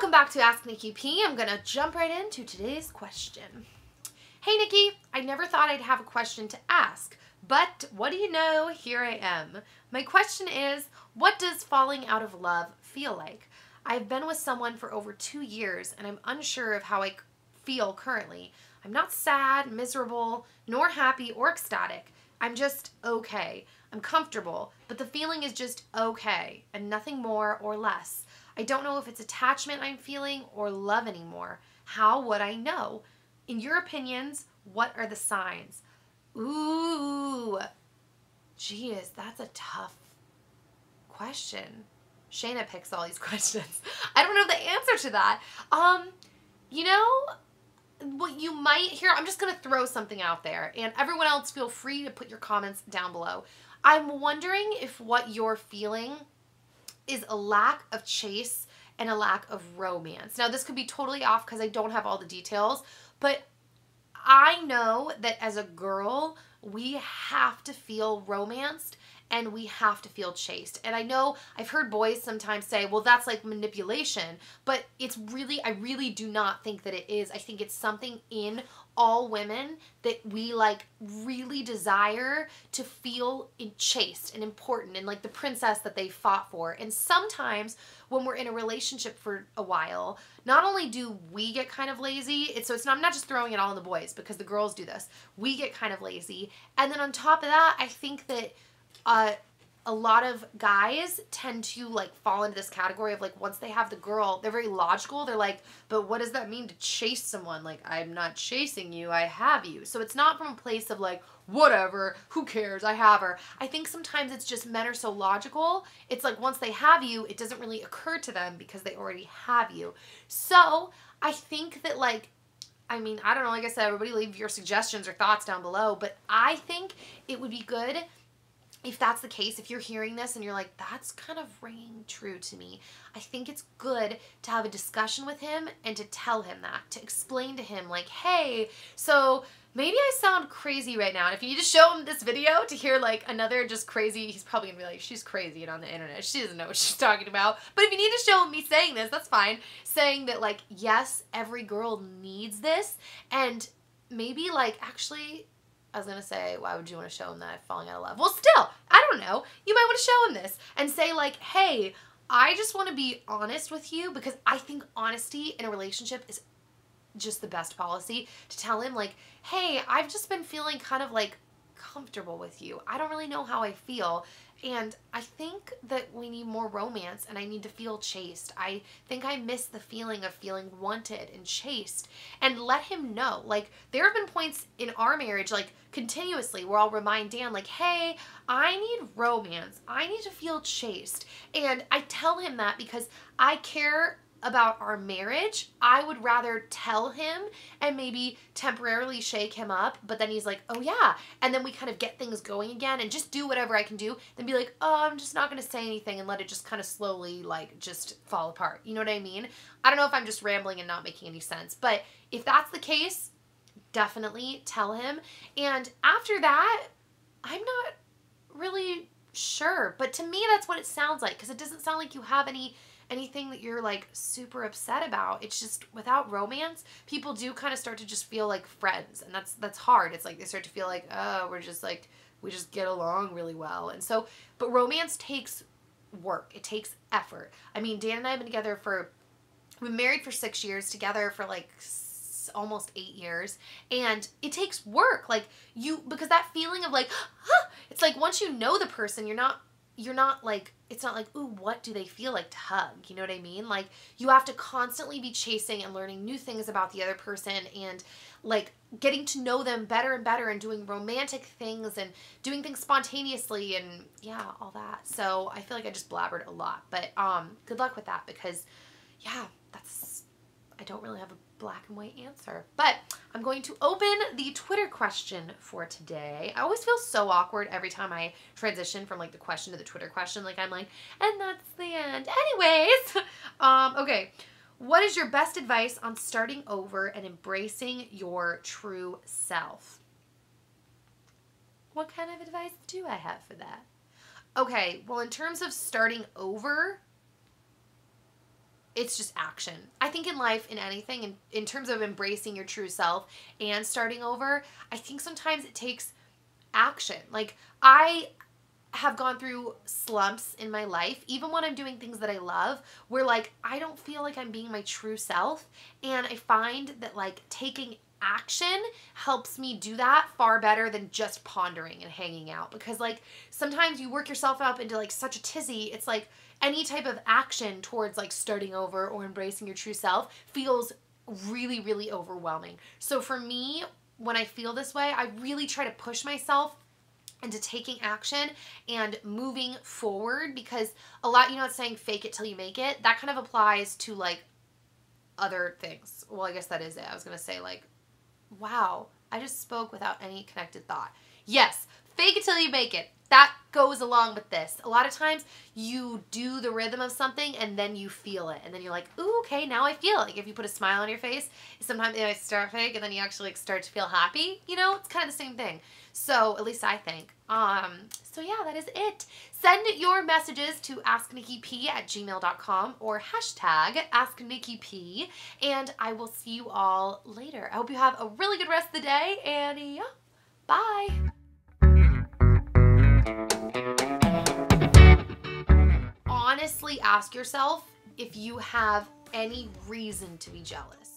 Welcome back to Ask Nikki P. I'm going to jump right into today's question. Hey Nikki, I never thought I'd have a question to ask, but what do you know? Here I am. My question is, what does falling out of love feel like? I've been with someone for over 2 years and I'm unsure of how I feel currently. I'm not sad, miserable, nor happy or ecstatic. I'm just okay. I'm comfortable, but the feeling is just okay and nothing more or less. I don't know if it's attachment I'm feeling or love anymore. How would I know? In your opinions, what are the signs? Ooh, geez, that's a tough question. Shayna picks all these questions. I don't know the answer to that. You know, what you might hear, I'm just going to throw something out there, and everyone else feel free to put your comments down below. I'm wondering if what you're feeling is a lack of chase and a lack of romance. Now, this could be totally off because I don't have all the details, but I know that as a girl, we have to feel romanced and we have to feel chased. And I know I've heard boys sometimes say, well, that's like manipulation, but it's really, I really do not think that it is. I think it's something in all women that we like really desire to feel chased and important and like the princess that they fought for. And sometimes when we're in a relationship for a while, not only do we get kind of lazy, I'm not just throwing it all on the boys because the girls do this. We get kind of lazy. And then on top of that, I think that a lot of guys tend to like fall into this category of like once they have the girl, they're very logical. They're like, but what does that mean to chase someone? Like, I'm not chasing you, I have you. So it's not from a place of like, whatever, who cares, I have her. I think sometimes it's just men are so logical. It's like once they have you, it doesn't really occur to them because they already have you. So I think that like, I mean, I don't know, like I said, everybody leave your suggestions or thoughts down below, but I think it would be good if that's the case, if you're hearing this and you're like, that's kind of ringing true to me, I think it's good to have a discussion with him and to tell him that, to explain to him like, hey, so maybe I sound crazy right now. And if you need to show him this video to hear like another just crazy, he's probably gonna be like, she's crazy and on the internet. She doesn't know what she's talking about. But if you need to show him me saying this, that's fine. Saying that like, yes, every girl needs this. And maybe like actually, I was going to say, why would you want to show him that falling out of love? Well, still, I don't know. You might want to show him this and say like, hey, I just want to be honest with you because I think honesty in a relationship is just the best policy. To tell him like, hey, I've just been feeling kind of like comfortable with you. I don't really know how I feel. And I think that we need more romance and I need to feel chased. I think I miss the feeling of feeling wanted and chased. And let him know. Like, there have been points in our marriage, like, continuously where I'll remind Dan, like, hey, I need romance. I need to feel chased. And I tell him that because I care about our marriage. I would rather tell him and maybe temporarily shake him up, but then he's like, oh yeah, and then we kind of get things going again and just do whatever I can do, then be like, oh, I'm just not going to say anything and let it just kind of slowly like just fall apart. You know what I mean? I don't know if I'm just rambling and not making any sense, but if that's the case, definitely tell him. And after that, I'm not really sure, but to me that's what it sounds like, because it doesn't sound like you have anything that you're like super upset about. It's just without romance, people do kind of start to just feel like friends, and that's hard. It's like they start to feel like, oh, we just get along really well. And so, but romance takes work. It takes effort. I mean, Dan and I have been married for 6 years, together for like almost 8 years, and it takes work. Like because that feeling of like, it's like once you know the person, you're not like, it's not like, ooh, what do they feel like to hug? You know what I mean? Like, you have to constantly be chasing and learning new things about the other person and like getting to know them better and better and doing romantic things and doing things spontaneously and yeah, all that. So I feel like I just blabbered a lot, but good luck with that because yeah, I don't really have a black and white answer, but I'm going to open the Twitter question for today. I always feel so awkward every time I transition from like the question to the Twitter question. Like I'm like, and that's the end. Anyways, okay. What is your best advice on starting over and embracing your true self? What kind of advice do I have for that? Okay, well, in terms of starting over, it's just action. I think in life, in anything, in terms of embracing your true self and starting over, I think sometimes it takes action. Like, I have gone through slumps in my life, even when I'm doing things that I love, where like I don't feel like I'm being my true self, and I find that like taking action helps me do that far better than just pondering and hanging out, because like sometimes you work yourself up into like such a tizzy. It's like any type of action towards like starting over or embracing your true self feels really, really overwhelming. So for me, when I feel this way, I really try to push myself into taking action and moving forward, because a lot, you know, it's saying fake it till you make it. That kind of applies to like other things. Well, I guess that is it. I was going to say like, wow, I just spoke without any connected thought. Yes, fake it till you make it. That goes along with this. A lot of times you do the rhythm of something and then you feel it. And then you're like, ooh, okay, now I feel it. Like if you put a smile on your face, sometimes you start fake and then you actually like start to feel happy. You know, it's kind of the same thing. So at least I think. So yeah, that is it. Send your messages to asknikkip@gmail.com or hashtag asknikkip, and I will see you all later. I hope you have a really good rest of the day, and yeah, bye. Honestly, ask yourself if you have any reason to be jealous.